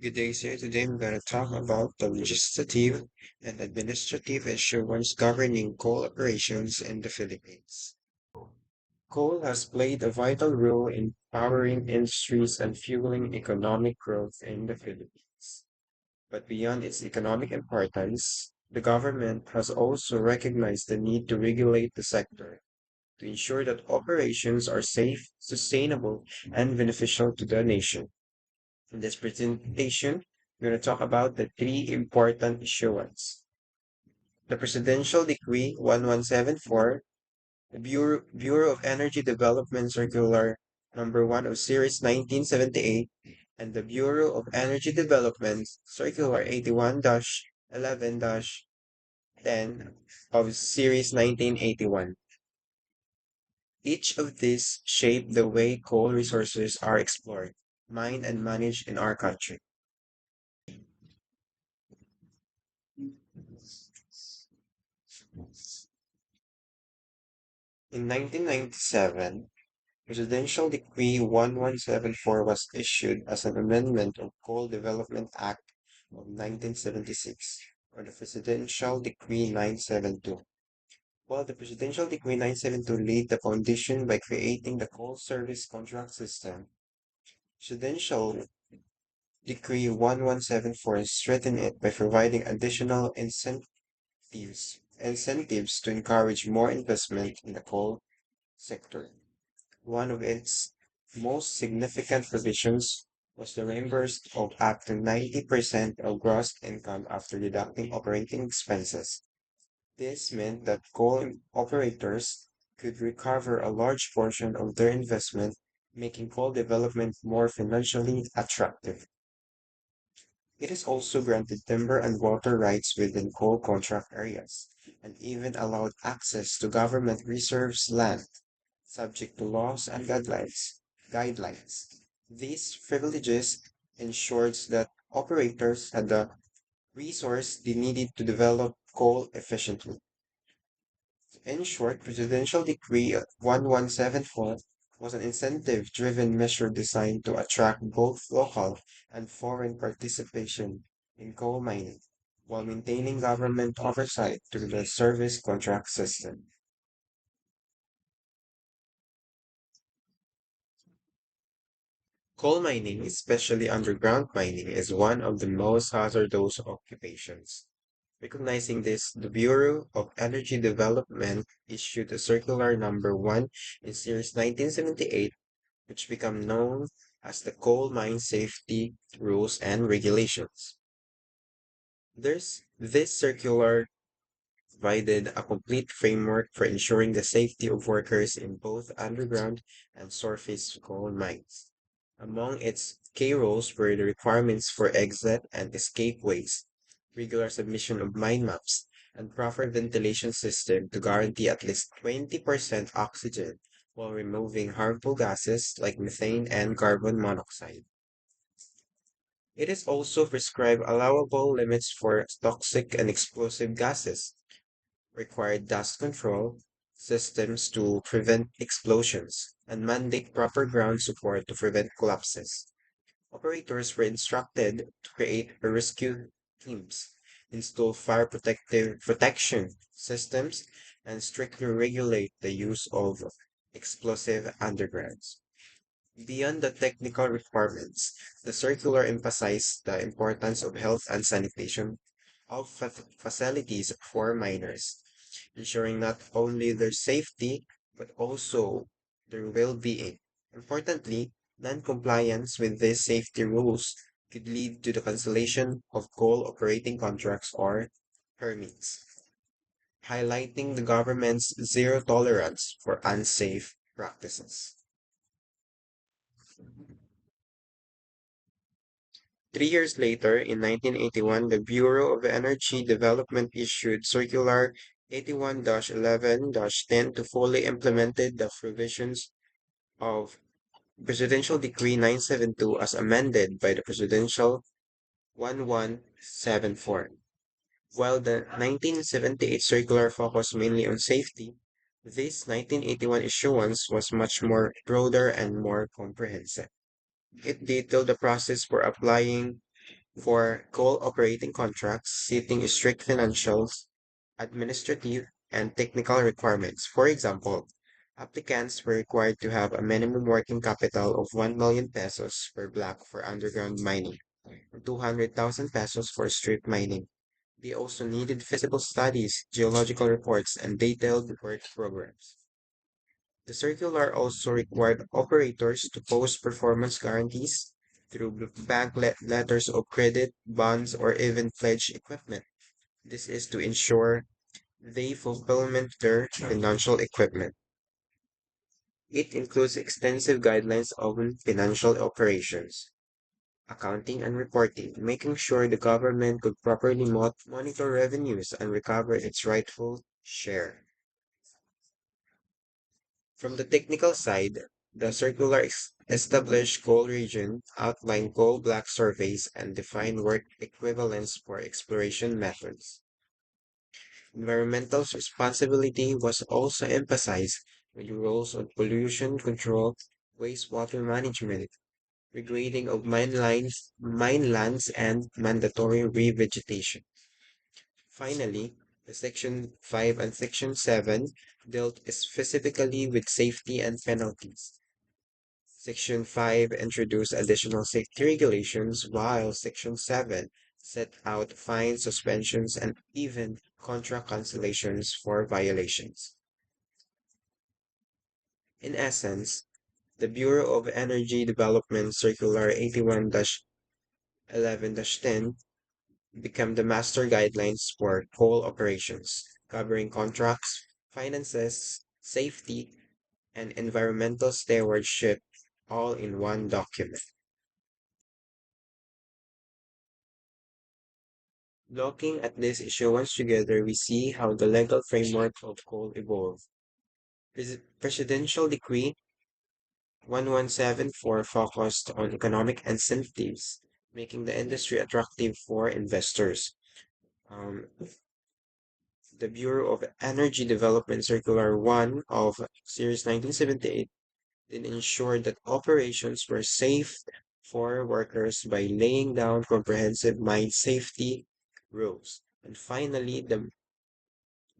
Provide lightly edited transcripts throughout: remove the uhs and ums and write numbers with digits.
Good day, sir. Today I'm going to talk about the legislative and administrative issues governing coal operations in the Philippines. Coal has played a vital role in powering industries and fueling economic growth in the Philippines. But beyond its economic importance, the government has also recognized the need to regulate the sector to ensure that operations are safe, sustainable, and beneficial to the nation. In this presentation, we're going to talk about the three important issuance. The Presidential Decree 1174, the Bureau of Energy Development Circular number 1 of Series 1978, and the Bureau of Energy Development Circular 81-11-10 of Series 1981. Each of these shape the way coal resources are explored, mined, and managed in our country. In 1997, Presidential Decree 1174 was issued as an amendment of Coal Development Act of 1976, or the Presidential Decree 972. While the Presidential Decree 972 laid the foundation by creating the coal service contract system, Presidential Decree 1174 strengthened it by providing additional incentives to encourage more investment in the coal sector. One of its most significant provisions was the reimbursement of up to 90% of gross income after deducting operating expenses. This meant that coal operators could recover a large portion of their investment, making coal development more financially attractive. It is also granted timber and water rights within coal contract areas, and even allowed access to government reserves land subject to laws and guidelines. These privileges ensured that operators had the resource they needed to develop coal efficiently. In short, Presidential Decree 1174 was an incentive-driven measure designed to attract both local and foreign participation in coal mining, while maintaining government oversight through the service contract system. Coal mining, especially underground mining, is one of the most hazardous occupations. Recognizing this, the Bureau of Energy Development issued a circular number 1 in series 1978, which became known as the Coal Mine Safety Rules and Regulations. This circular provided a complete framework for ensuring the safety of workers in both underground and surface coal mines. Among its key rules were the requirements for exit and escape ways, regular submission of mine maps, and proper ventilation system to guarantee at least 20% oxygen while removing harmful gases like methane and carbon monoxide. It is also prescribed allowable limits for toxic and explosive gases, required dust control systems to prevent explosions, and mandate proper ground support to prevent collapses. Operators were instructed to create rescue teams, install fire protective protection systems, and strictly regulate the use of explosive undergrounds. Beyond the technical requirements, the circular emphasized the importance of health and sanitation of facilities for miners, ensuring not only their safety but also their well-being. Importantly, non-compliance with these safety rules could lead to the cancellation of coal operating contracts or permits, highlighting the government's zero tolerance for unsafe practices. 3 years later, in 1981, the Bureau of Energy Development issued Circular 81-11-10 to fully implemented the provisions of Presidential Decree 972 as amended by the Presidential 1174. While the 1978 circular focused mainly on safety, this 1981 issuance was much more broader and more comprehensive. It detailed the process for applying for coal operating contracts, setting strict financial, administrative, and technical requirements. For example, applicants were required to have a minimum working capital of 1 million pesos per block for underground mining and 200,000 pesos for strip mining. They also needed feasible studies, geological reports, and detailed work programs. The circular also required operators to post performance guarantees through letters of credit, bonds, or even pledge equipment. This is to ensure they fulfillment their financial equipment. It includes extensive guidelines on financial operations, accounting, and reporting, making sure the government could properly monitor revenues and recover its rightful share. From the technical side, the circular established coal region, outlined coal black surveys, and defined work equivalents for exploration methods. Environmental responsibility was also emphasized with rules on pollution control, wastewater management, regrading of mine lands, and mandatory revegetation. Finally, the Section 5 and Section 7 dealt specifically with safety and penalties. Section 5 introduced additional safety regulations, while Section 7 set out fines, suspensions, and even contract cancellations for violations. In essence, the Bureau of Energy Development Circular 81-11-10 become the master guidelines for coal operations, covering contracts, finances, safety, and environmental stewardship all in one document. Looking at this issuance together, we see how the legal framework of coal evolved. Presidential Decree 1174 focused on economic incentives, making the industry attractive for investors. Um, the Bureau of Energy Development Circular 1 of Series 1978 did ensure that operations were safe for workers by laying down comprehensive mine safety rules. And finally, the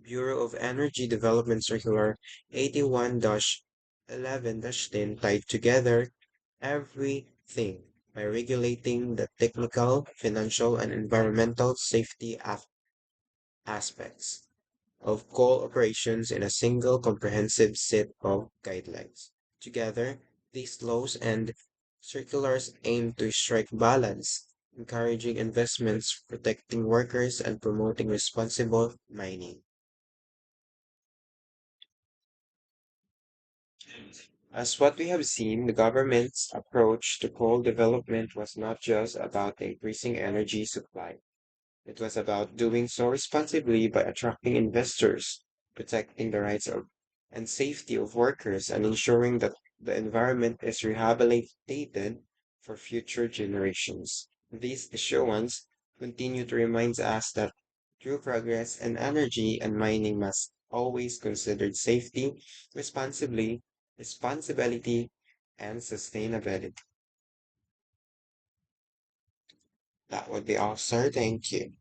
Bureau of Energy Development Circular 81-11-10 tied together everything by regulating the technical, financial, and environmental safety aspects of coal operations in a single comprehensive set of guidelines. Together, these laws and circulars aim to strike balance, encouraging investments, protecting workers, and promoting responsible mining. As what we have seen, the government's approach to coal development was not just about increasing energy supply. It was about doing so responsibly by attracting investors, protecting the rights of and safety of workers, and ensuring that the environment is rehabilitated for future generations. These issuance continue to remind us that true progress in energy and mining must always consider safety, responsibly, responsibility, and sustainability. That would be all, sir. Thank you.